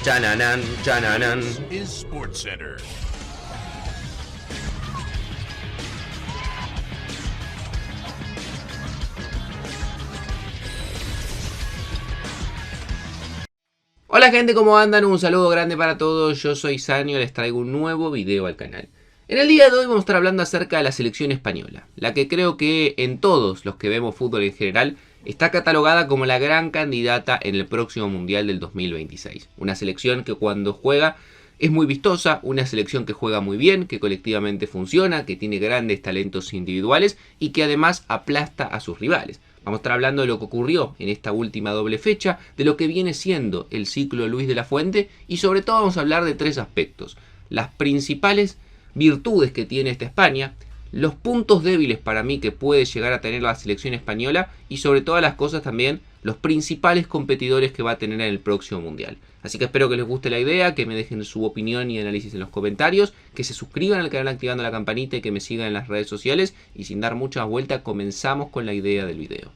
Chananan, chananan. is SportsCenter. Hola gente, ¿cómo andan? Un saludo grande para todos, yo soy Sanio, les traigo un nuevo video al canal. En el día de hoy vamos a estar hablando acerca de la selección española, la que creo que en todos los que vemos fútbol en general está catalogada como la gran candidata en el próximo Mundial del 2026. Una selección que cuando juega es muy vistosa, una selección que juega muy bien, que colectivamente funciona, que tiene grandes talentos individuales y que además aplasta a sus rivales. Vamos a estar hablando de lo que ocurrió en esta última doble fecha, de lo que viene siendo el ciclo Luis de la Fuente y sobre todo vamos a hablar de tres aspectos. Las principales virtudes que tiene esta España, los puntos débiles para mí que puede llegar a tener la selección española y sobre todas las cosas también los principales competidores que va a tener en el próximo Mundial. Así que espero que les guste la idea, que me dejen su opinión y análisis en los comentarios, que se suscriban al canal activando la campanita y que me sigan en las redes sociales. Y sin dar mucha vuelta, comenzamos con la idea del video.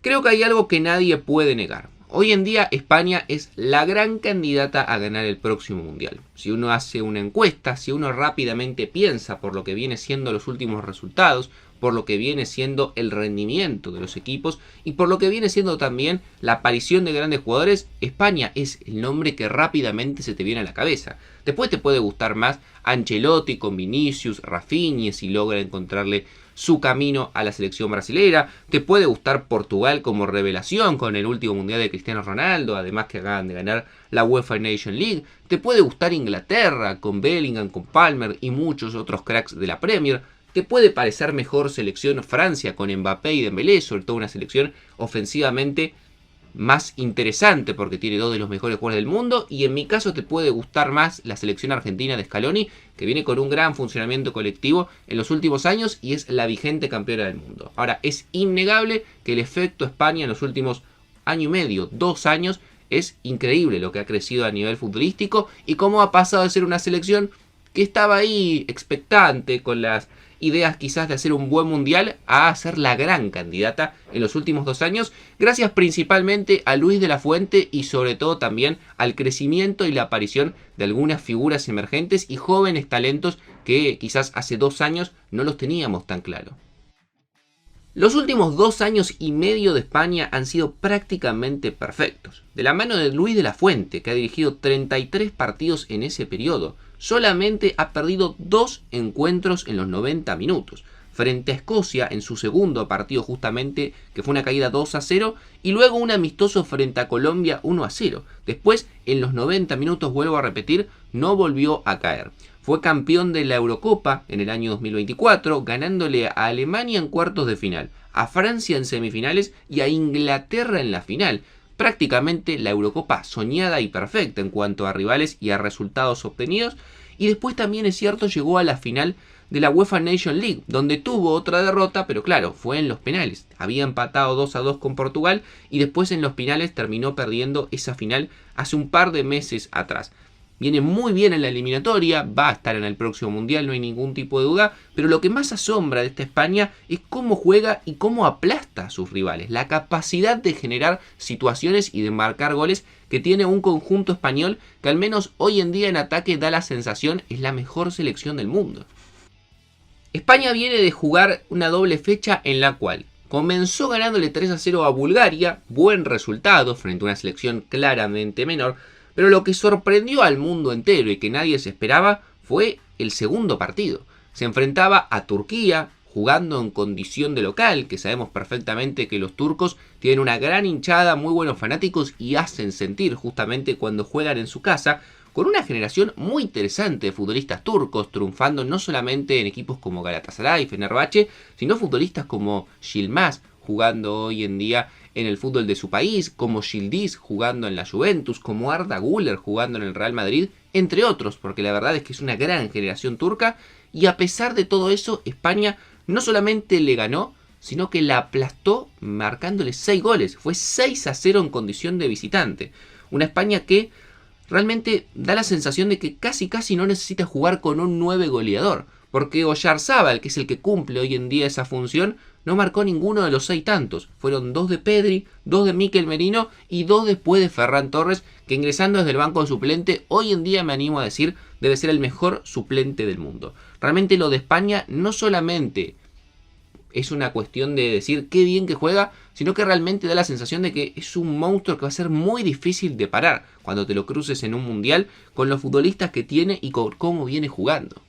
Creo que hay algo que nadie puede negar. Hoy en día España es la gran candidata a ganar el próximo Mundial. Si uno hace una encuesta, si uno rápidamente piensa por lo que viene siendo los últimos resultados, por lo que viene siendo el rendimiento de los equipos y por lo que viene siendo también la aparición de grandes jugadores, España es el nombre que rápidamente se te viene a la cabeza. Después te puede gustar más Ancelotti con Vinicius, Rafinha si logra encontrarle su camino a la selección brasilera. Te puede gustar Portugal como revelación con el último mundial de Cristiano Ronaldo, además que acaban de ganar la UEFA Nation League. Te puede gustar Inglaterra con Bellingham, con Palmer y muchos otros cracks de la Premier. Te puede parecer mejor selección Francia con Mbappé y Dembélé, sobre todo una selección ofensivamente más interesante porque tiene dos de los mejores jugadores del mundo. Y en mi caso te puede gustar más la selección argentina de Scaloni, que viene con un gran funcionamiento colectivo en los últimos años y es la vigente campeona del mundo. Ahora, es innegable que el efecto España en los últimos año y medio, 2 años, es increíble lo que ha crecido a nivel futbolístico y cómo ha pasado de ser una selección que estaba ahí expectante con las ideas quizás de hacer un buen mundial a ser la gran candidata en los últimos 2 años, gracias principalmente a Luis de la Fuente y sobre todo también al crecimiento y la aparición de algunas figuras emergentes y jóvenes talentos que quizás hace 2 años no los teníamos tan claro. Los últimos 2 años y medio de España han sido prácticamente perfectos. De la mano de Luis de la Fuente, que ha dirigido 33 partidos en ese periodo, solamente ha perdido 2 encuentros en los 90 minutos. Frente a Escocia en su segundo partido justamente, que fue una caída 2-0, y luego un amistoso frente a Colombia 1-0. Después, en los 90 minutos, vuelvo a repetir, no volvió a caer. Fue campeón de la Eurocopa en el año 2024, ganándole a Alemania en cuartos de final, a Francia en semifinales y a Inglaterra en la final. Prácticamente la Eurocopa soñada y perfecta en cuanto a rivales y a resultados obtenidos. Y después también es cierto llegó a la final de la UEFA Nation League, donde tuvo otra derrota, pero claro, fue en los penales. Había empatado 2-2 con Portugal y después en los penales terminó perdiendo esa final hace un par de meses atrás. Viene muy bien en la eliminatoria, va a estar en el próximo Mundial, no hay ningún tipo de duda, pero lo que más asombra de esta España es cómo juega y cómo aplasta a sus rivales. La capacidad de generar situaciones y de marcar goles que tiene un conjunto español que al menos hoy en día en ataque da la sensación es la mejor selección del mundo. España viene de jugar una doble fecha en la cual comenzó ganándole 3-0 a Bulgaria, buen resultado frente a una selección claramente menor. Pero lo que sorprendió al mundo entero y que nadie se esperaba fue el segundo partido. Se enfrentaba a Turquía jugando en condición de local, que sabemos perfectamente que los turcos tienen una gran hinchada, muy buenos fanáticos y hacen sentir justamente cuando juegan en su casa, con una generación muy interesante de futbolistas turcos, triunfando no solamente en equipos como Galatasaray y Fenerbahce, sino futbolistas como Yilmaz, jugando hoy en día en el fútbol de su país, como Yildiz jugando en la Juventus, como Arda Güler jugando en el Real Madrid, entre otros, porque la verdad es que es una gran generación turca, y a pesar de todo eso, España no solamente le ganó, sino que la aplastó marcándole 6 goles, fue 6-0 en condición de visitante. Una España que realmente da la sensación de que casi no necesita jugar con un 9 goleador, porque Oyarzábal, que es el que cumple hoy en día esa función, no marcó ninguno de los 6 tantos. Fueron 2 de Pedri, 2 de Mikel Merino y 2 después de Ferran Torres, que ingresando desde el banco de suplente, hoy en día me animo a decir, debe ser el mejor suplente del mundo. Realmente lo de España no solamente es una cuestión de decir qué bien que juega, sino que realmente da la sensación de que es un monstruo que va a ser muy difícil de parar cuando te lo cruces en un mundial con los futbolistas que tiene y con cómo viene jugando.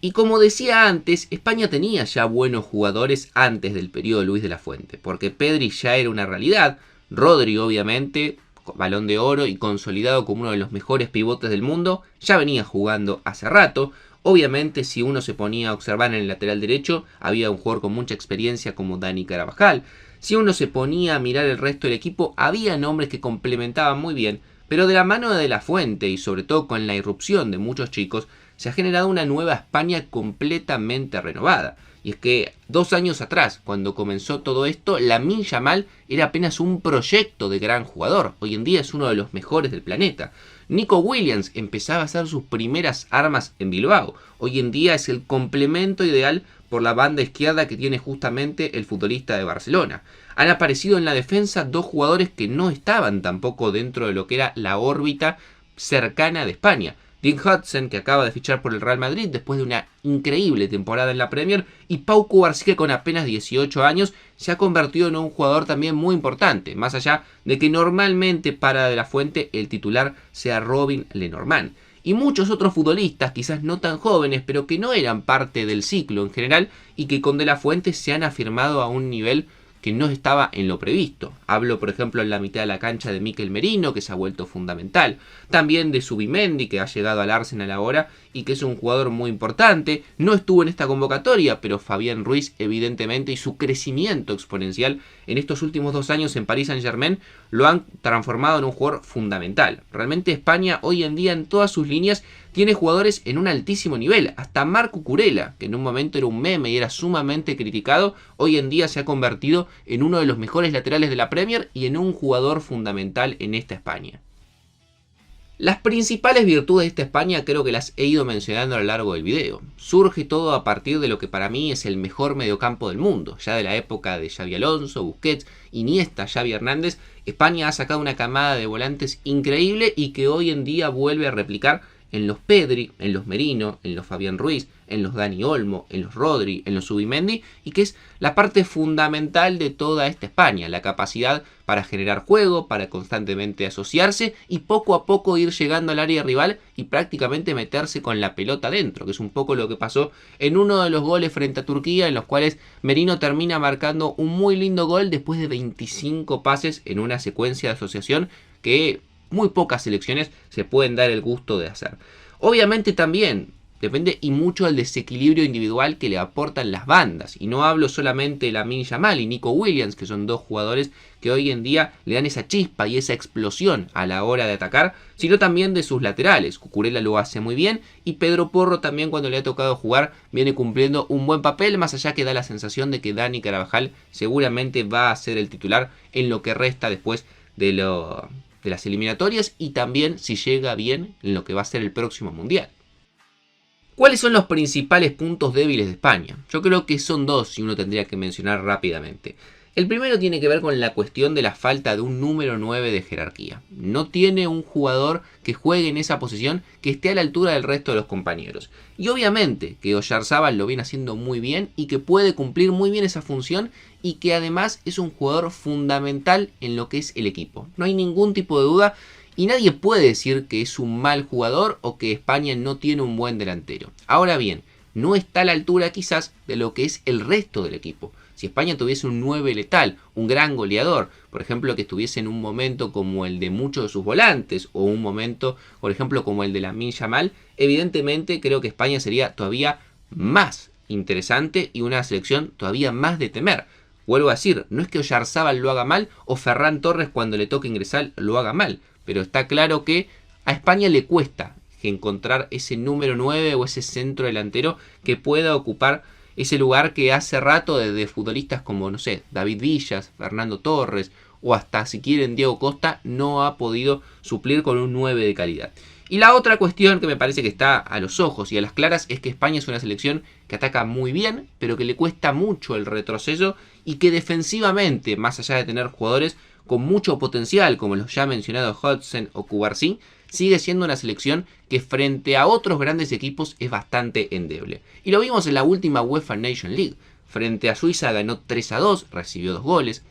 Y como decía antes, España tenía ya buenos jugadores antes del periodo de Luis de la Fuente, porque Pedri ya era una realidad, Rodri obviamente, Balón de Oro y consolidado como uno de los mejores pivotes del mundo, ya venía jugando hace rato. Obviamente, si uno se ponía a observar en el lateral derecho, había un jugador con mucha experiencia como Dani Carvajal. Si uno se ponía a mirar el resto del equipo, había nombres que complementaban muy bien, pero de la mano de la Fuente y sobre todo con la irrupción de muchos chicos, se ha generado una nueva España completamente renovada. Y es que 2 años atrás, cuando comenzó todo esto, Lamine Yamal era apenas un proyecto de gran jugador. Hoy en día es uno de los mejores del planeta. Nico Williams empezaba a hacer sus primeras armas en Bilbao. Hoy en día es el complemento ideal por la banda izquierda que tiene justamente el futbolista de Barcelona. Han aparecido en la defensa 2 jugadores que no estaban tampoco dentro de lo que era la órbita cercana de España. Dean Hudson, que acaba de fichar por el Real Madrid después de una increíble temporada en la Premier, y Pau Cubarsí, que con apenas 18 años se ha convertido en un jugador también muy importante, más allá de que normalmente para De la Fuente el titular sea Robin Lenormand. Y muchos otros futbolistas, quizás no tan jóvenes, pero que no eran parte del ciclo en general y que con De la Fuente se han afirmado a un nivel que no estaba en lo previsto. Hablo, por ejemplo, en la mitad de la cancha de Mikel Merino, que se ha vuelto fundamental. También de Zubimendi, que ha llegado al Arsenal ahora y que es un jugador muy importante. No estuvo en esta convocatoria, pero Fabián Ruiz, evidentemente, y su crecimiento exponencial en estos últimos 2 años en Paris Saint-Germain lo han transformado en un jugador fundamental. Realmente España hoy en día en todas sus líneas tiene jugadores en un altísimo nivel. Hasta Marc Cucurella, que en un momento era un meme y era sumamente criticado, hoy en día se ha convertido en uno de los mejores laterales de la Premier y en un jugador fundamental en esta España. Las principales virtudes de esta España creo que las he ido mencionando a lo largo del video. Surge todo a partir de lo que para mí es el mejor mediocampo del mundo. Ya de la época de Xabi Alonso, Busquets, Iniesta, Xavi Hernández, España ha sacado una camada de volantes increíble y que hoy en día vuelve a replicar en los Pedri, en los Merino, en los Fabián Ruiz, en los Dani Olmo, en los Rodri, en los Zubimendi, y que es la parte fundamental de toda esta España, la capacidad para generar juego, para constantemente asociarse y poco a poco ir llegando al área rival y prácticamente meterse con la pelota dentro, que es un poco lo que pasó en uno de los goles frente a Turquía, en los cuales Merino termina marcando un muy lindo gol después de 25 pases en una secuencia de asociación que muy pocas selecciones se pueden dar el gusto de hacer. Obviamente también depende y mucho del desequilibrio individual que le aportan las bandas. Y no hablo solamente de Lamine Yamal y Nico Williams, que son 2 jugadores que hoy en día le dan esa chispa y esa explosión a la hora de atacar, sino también de sus laterales. Cucurella lo hace muy bien y Pedro Porro también, cuando le ha tocado jugar, viene cumpliendo un buen papel, más allá que da la sensación de que Dani Carvajal seguramente va a ser el titular en lo que resta después de las eliminatorias y también si llega bien en lo que va a ser el próximo mundial. ¿Cuáles son los principales puntos débiles de España? Yo creo que son 2 y uno tendría que mencionar rápidamente. El primero tiene que ver con la cuestión de la falta de un número 9 de jerarquía. No tiene un jugador que juegue en esa posición que esté a la altura del resto de los compañeros. Y obviamente que Oyarzabal lo viene haciendo muy bien y que puede cumplir muy bien esa función y que además es un jugador fundamental en lo que es el equipo. No hay ningún tipo de duda y nadie puede decir que es un mal jugador o que España no tiene un buen delantero. Ahora bien, no está a la altura quizás de lo que es el resto del equipo. Si España tuviese un 9 letal, un gran goleador, por ejemplo, que estuviese en un momento como el de muchos de sus volantes, o un momento, por ejemplo, como el de Lamine Yamal, evidentemente creo que España sería todavía más interesante y una selección todavía más de temer. Vuelvo a decir, no es que Oyarzabal lo haga mal o Ferran Torres cuando le toque ingresar lo haga mal, pero está claro que a España le cuesta encontrar ese número 9 o ese centro delantero que pueda ocupar ese lugar que hace rato desde futbolistas como, no sé, David Villas, Fernando Torres o hasta si quieren Diego Costa no ha podido suplir con un 9 de calidad. Y la otra cuestión que me parece que está a los ojos y a las claras es que España es una selección que ataca muy bien, pero que le cuesta mucho el retroceso y que defensivamente, más allá de tener jugadores con mucho potencial, como los ya mencionados Hodgson o Cubarsí, sigue siendo una selección que frente a otros grandes equipos es bastante endeble. Y lo vimos en la última UEFA Nation League. Frente a Suiza ganó 3-2, recibió 2 goles.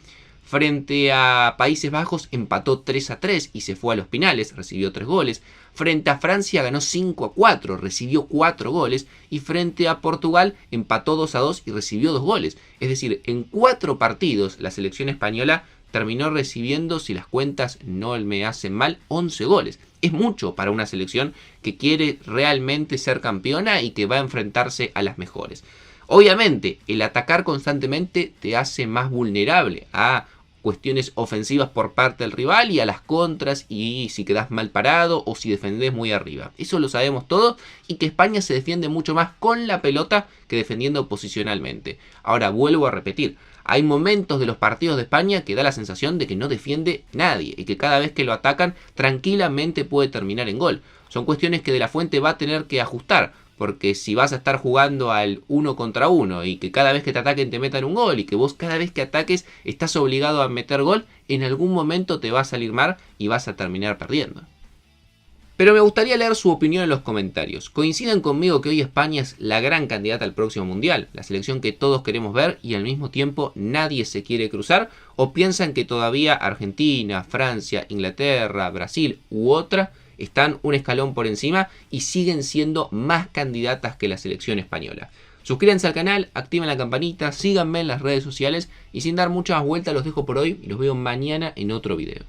Frente a Países Bajos empató 3-3 y se fue a los penales, recibió 3 goles. Frente a Francia ganó 5-4, recibió 4 goles. Y frente a Portugal empató 2-2 y recibió 2 goles. Es decir, en 4 partidos la selección española terminó recibiendo, si las cuentas no me hacen mal, 11 goles. Es mucho para una selección que quiere realmente ser campeona y que va a enfrentarse a las mejores. Obviamente, el atacar constantemente te hace más vulnerable a cuestiones ofensivas por parte del rival y a las contras y si quedas mal parado o si defendés muy arriba. Eso lo sabemos todos y que España se defiende mucho más con la pelota que defendiendo posicionalmente. Ahora vuelvo a repetir, hay momentos de los partidos de España que da la sensación de que no defiende nadie y que cada vez que lo atacan tranquilamente puede terminar en gol. Son cuestiones que De La Fuente va a tener que ajustar. Porque si vas a estar jugando al 1 contra 1 y que cada vez que te ataquen te metan un gol y que vos cada vez que ataques estás obligado a meter gol, en algún momento te va a salir mal y vas a terminar perdiendo. Pero me gustaría leer su opinión en los comentarios. ¿Coinciden conmigo que hoy España es la gran candidata al próximo mundial? La selección que todos queremos ver y al mismo tiempo nadie se quiere cruzar. ¿O piensan que todavía Argentina, Francia, Inglaterra, Brasil u otra están un escalón por encima y siguen siendo más candidatas que la selección española? Suscríbanse al canal, activen la campanita, síganme en las redes sociales y sin dar muchas vueltas los dejo por hoy y los veo mañana en otro video.